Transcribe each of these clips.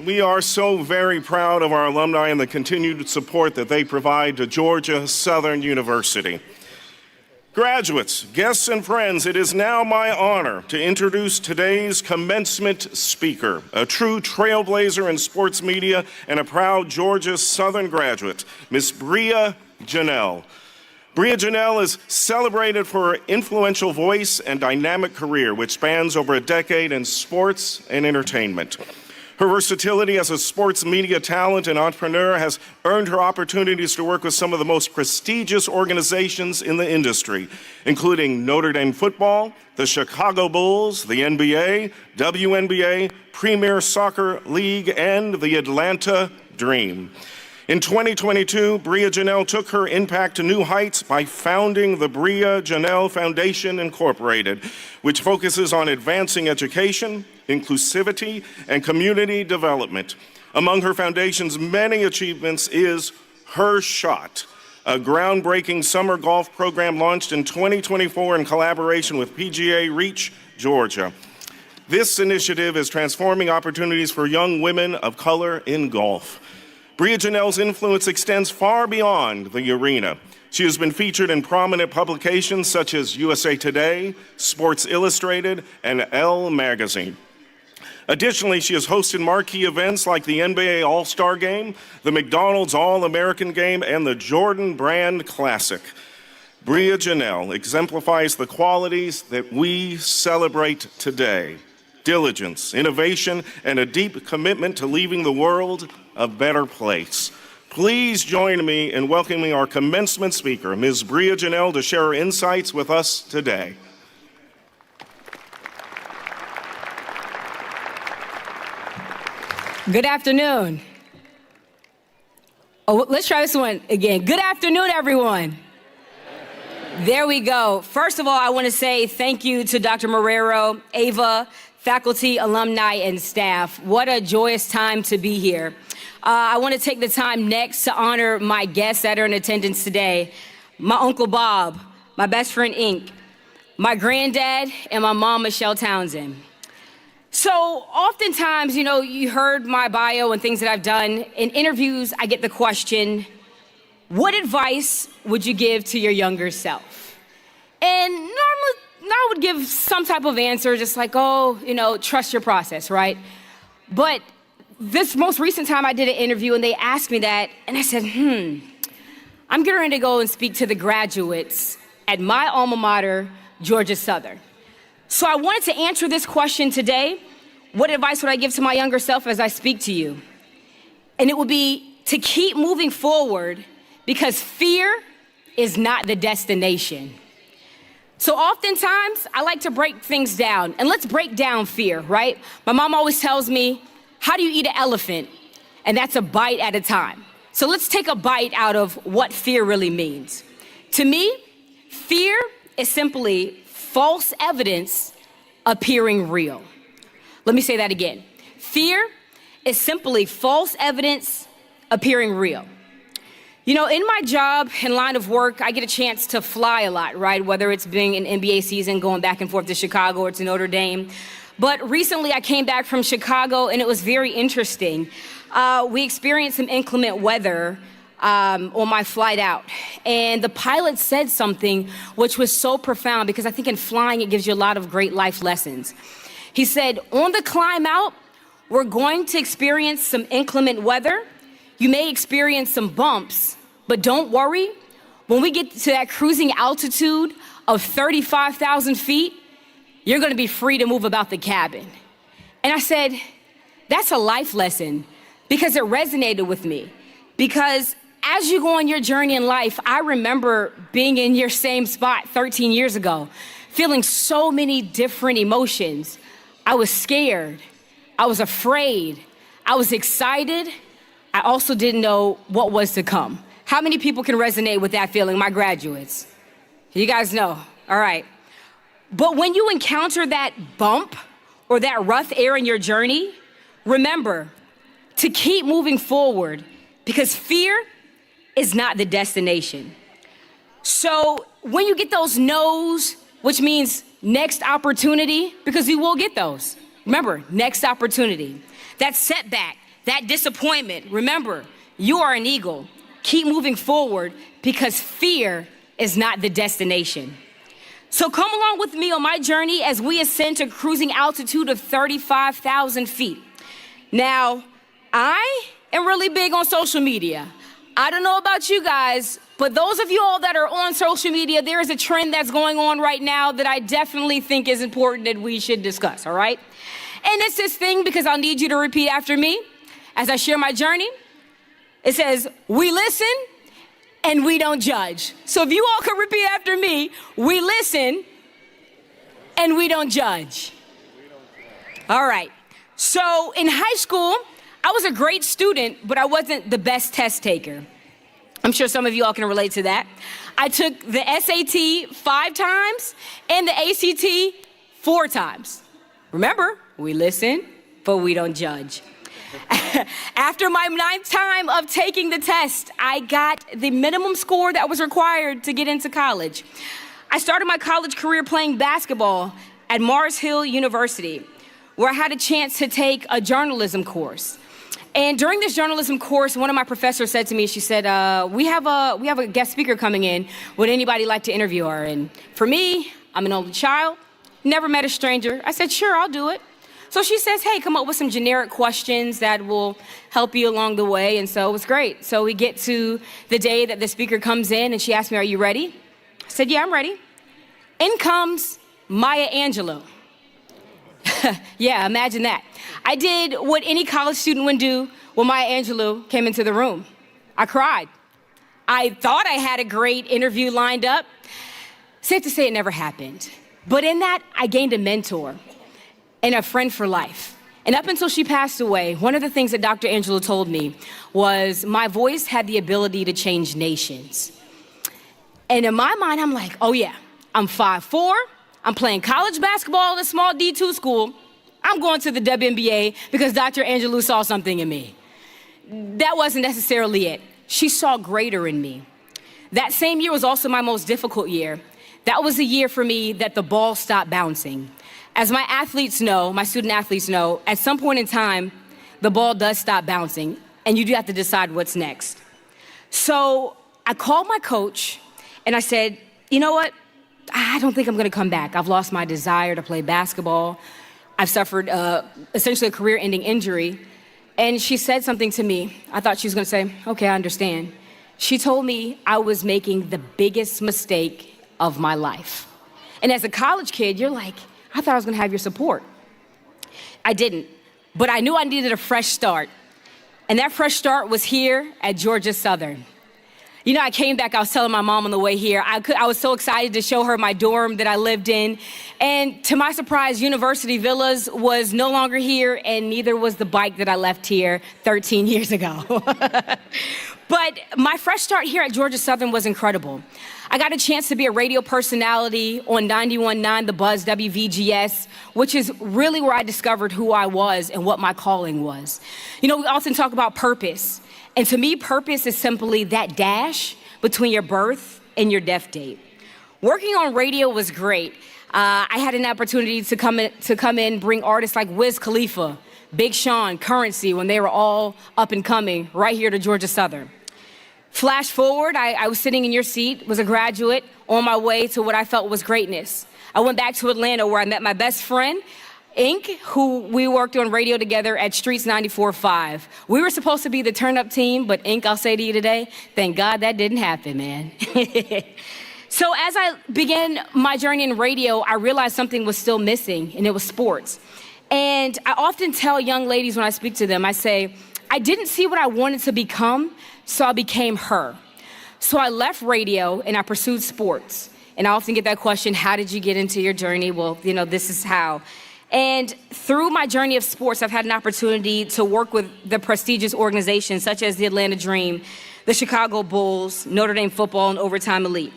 We are so very proud of our alumni and the continued support that they provide to Georgia Southern University. Graduates, guests, and friends, it is now my honor to introduce today's commencement speaker, a true trailblazer in sports media and a proud Georgia Southern graduate, Miss Bria Janelle. Bria Janelle is celebrated for her influential voice and dynamic career, which spans over a decade in sports and entertainment. Her versatility as a sports media talent and entrepreneur has earned her opportunities to work with some of the most prestigious organizations in the industry, including Notre Dame football, the Chicago Bulls, the NBA, WNBA, Premier Soccer League, and the Atlanta Dream. In 2022, Bria Janelle took her impact to new heights by founding the Bria Janelle Foundation Incorporated, which focuses on advancing education, inclusivity, and community development. Among her foundation's many achievements is Her Shot, a groundbreaking summer golf program launched in 2024 in collaboration with PGA Reach Georgia. This initiative is transforming opportunities for young women of color in golf. Bria Janelle's influence extends far beyond the arena. She has been featured in prominent publications such as USA Today, Sports Illustrated, and Elle magazine. Additionally, she has hosted marquee events like the NBA All-Star Game, the McDonald's All-American Game, and the Jordan Brand Classic. Bria Janelle exemplifies the qualities that we celebrate today: diligence, innovation, and a deep commitment to leaving the world a better place. Please join me in welcoming our commencement speaker, Ms. Bria Janelle, to share her insights with us today. Good afternoon. Oh, let's try this one again. Good afternoon, everyone. There we go. First of all, I want to say thank you to Dr. Marrero, Ava, faculty, alumni, and staff. What a joyous time to be here. I want to take the time next to honor my guests that are in attendance today. My Uncle Bob, my best friend Ink, my granddad, and my mom, Michelle Townsend. So oftentimes, you heard my bio and things that I've done. In interviews, I get the question, what advice would you give to your younger self? And normally, I would give some type of answer, just like, trust your process, right? But this most recent time I did an interview and they asked me that, and I said, I'm getting ready to go and speak to the graduates at my alma mater, Georgia Southern. So I wanted to answer this question today. What advice would I give to my younger self as I speak to you? And it would be to keep moving forward, because fear is not the destination. So oftentimes, I like to break things down, and let's break down fear, right? My mom always tells me, how do you eat an elephant? And that's a bite at a time. So let's take a bite out of what fear really means. To me, fear is simply false evidence appearing real. Let me say that again. Fear is simply false evidence appearing real. In my job and line of work, I get a chance to fly a lot, right? Whether it's being an NBA season, going back and forth to Chicago or to Notre Dame. But recently I came back from Chicago and it was very interesting. We experienced some inclement weather on my flight out. And the pilot said something which was so profound, because I think in flying it gives you a lot of great life lessons. He said, on the climb out, we're going to experience some inclement weather. You may experience some bumps, but don't worry. When we get to that cruising altitude of 35,000 feet, you're going to be free to move about the cabin. And I said, that's a life lesson, because it resonated with me. Because as you go on your journey in life, I remember being in your same spot 13 years ago, feeling so many different emotions. I was scared. I was afraid. I was excited. I also didn't know what was to come. How many people can resonate with that feeling? My graduates. You guys know. All right. But when you encounter that bump or that rough air in your journey, remember to keep moving forward, because fear is not the destination. So when you get those no's, which means next opportunity, because you will get those. Remember, next opportunity. That setback, that disappointment, remember, you are an eagle. Keep moving forward because fear is not the destination. So come along with me on my journey as we ascend to cruising altitude of 35,000 feet. Now, I am really big on social media. I don't know about you guys, but those of you all that are on social media, there is a trend that's going on right now that I definitely think is important that we should discuss, all right? And it's this thing because I'll need you to repeat after me as I share my journey. It says, we listen and we don't judge. So if you all could repeat after me, we listen and we don't judge. All right. So in high school, I was a great student, but I wasn't the best test taker. I'm sure some of you all can relate to that. I took the SAT 5 times and the ACT 4 times. Remember, we listen, but we don't judge. After my 9th time of taking the test, I got the minimum score that was required to get into college. I started my college career playing basketball at Mars Hill University, where I had a chance to take a journalism course. And during this journalism course, one of my professors said to me, she said, we have a guest speaker coming in. Would anybody like to interview her? And for me, I'm an only child, never met a stranger. I said, sure, I'll do it. So she says, hey, come up with some generic questions that will help you along the way. And so it was great. So we get to the day that the speaker comes in and she asked me, are you ready? I said, yeah, I'm ready. In comes Maya Angelou. Yeah, imagine that. I did what any college student would do when Maya Angelou came into the room. I cried. I thought I had a great interview lined up. Safe to say it never happened. But in that, I gained a mentor and a friend for life. And up until she passed away, one of the things that Dr. Angelou told me was my voice had the ability to change nations. And in my mind, I'm like, oh yeah, I'm 5'4", I'm playing college basketball at a small D2 school. I'm going to the WNBA because Dr. Angelou saw something in me. That wasn't necessarily it. She saw greater in me. That same year was also my most difficult year. That was the year for me that the ball stopped bouncing. As my athletes know, my student athletes know, at some point in time, the ball does stop bouncing and you do have to decide what's next. So I called my coach and I said, you know what? I don't think I'm gonna come back. I've lost my desire to play basketball. I've suffered essentially a career-ending injury. And she said something to me. I thought she was gonna say, okay, I understand. She told me I was making the biggest mistake of my life. And as a college kid, you're like, I thought I was gonna have your support. I didn't, but I knew I needed a fresh start. And that fresh start was here at Georgia Southern. You know, I came back, I was telling my mom on the way here, I was so excited to show her my dorm that I lived in. And to my surprise, University Villas was no longer here, and neither was the bike that I left here 13 years ago. But my fresh start here at Georgia Southern was incredible. I got a chance to be a radio personality on 91.9 The Buzz WVGS, which is really where I discovered who I was and what my calling was. You know, we often talk about purpose. And to me, purpose is simply that dash between your birth and your death date. Working on radio was great. I had an opportunity to come in, bring artists like Wiz Khalifa, Big Sean, Currency, when they were all up and coming right here to Georgia Southern. Flash forward, I was sitting in your seat, was a graduate on my way to what I felt was greatness. I went back to Atlanta where I met my best friend, Inc., who we worked on radio together at Streets 94.5. We were supposed to be the turn-up team, but Inc., I'll say to you today, thank God that didn't happen, man. So as I began my journey in radio, I realized something was still missing, and it was sports. And I often tell young ladies when I speak to them, I say, I didn't see what I wanted to become, so I became her. So I left radio and I pursued sports. And I often get that question, how did you get into your journey? Well, you know, this is how. And through my journey of sports, I've had an opportunity to work with the prestigious organizations such as the Atlanta Dream, the Chicago Bulls, Notre Dame Football, and Overtime Elite.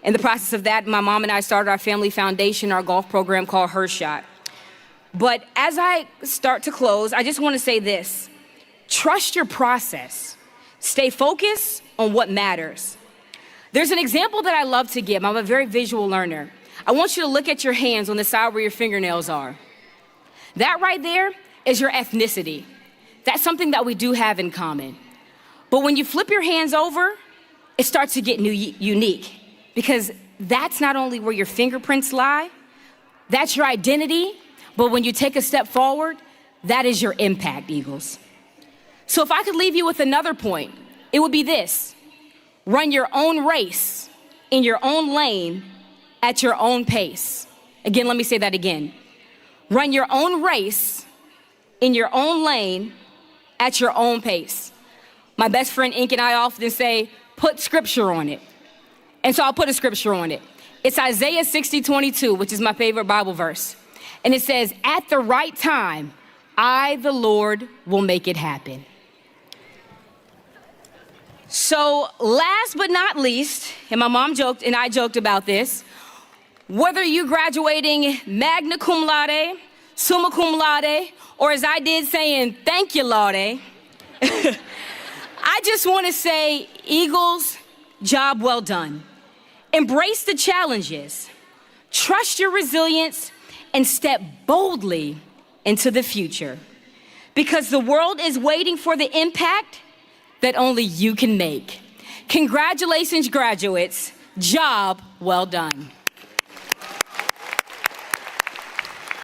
In the process of that, my mom and I started our family foundation, our golf program called Her Shot. But as I start to close, I just want to say this. Trust your process. Stay focused on what matters. There's an example that I love to give. I'm a very visual learner. I want you to look at your hands on the side where your fingernails are. That right there is your ethnicity. That's something that we do have in common. But when you flip your hands over, it starts to get unique, because that's not only where your fingerprints lie, that's your identity, but when you take a step forward, that is your impact, Eagles. So if I could leave you with another point, it would be this: run your own race in your own lane at your own pace. Again, let me say that again. Run your own race in your own lane at your own pace. My best friend Ink and I often say, put scripture on it. And so I'll put a scripture on it. It's Isaiah 60:22, which is my favorite Bible verse. And it says, at the right time, I, the Lord, will make it happen. So last but not least, and my mom joked and I joked about this, whether you graduating magna cum laude, summa cum laude, or as I did saying, thank you, Laude, I just want to say, Eagles, job well done. Embrace the challenges, trust your resilience, and step boldly into the future, because the world is waiting for the impact that only you can make. Congratulations, graduates. Job well done.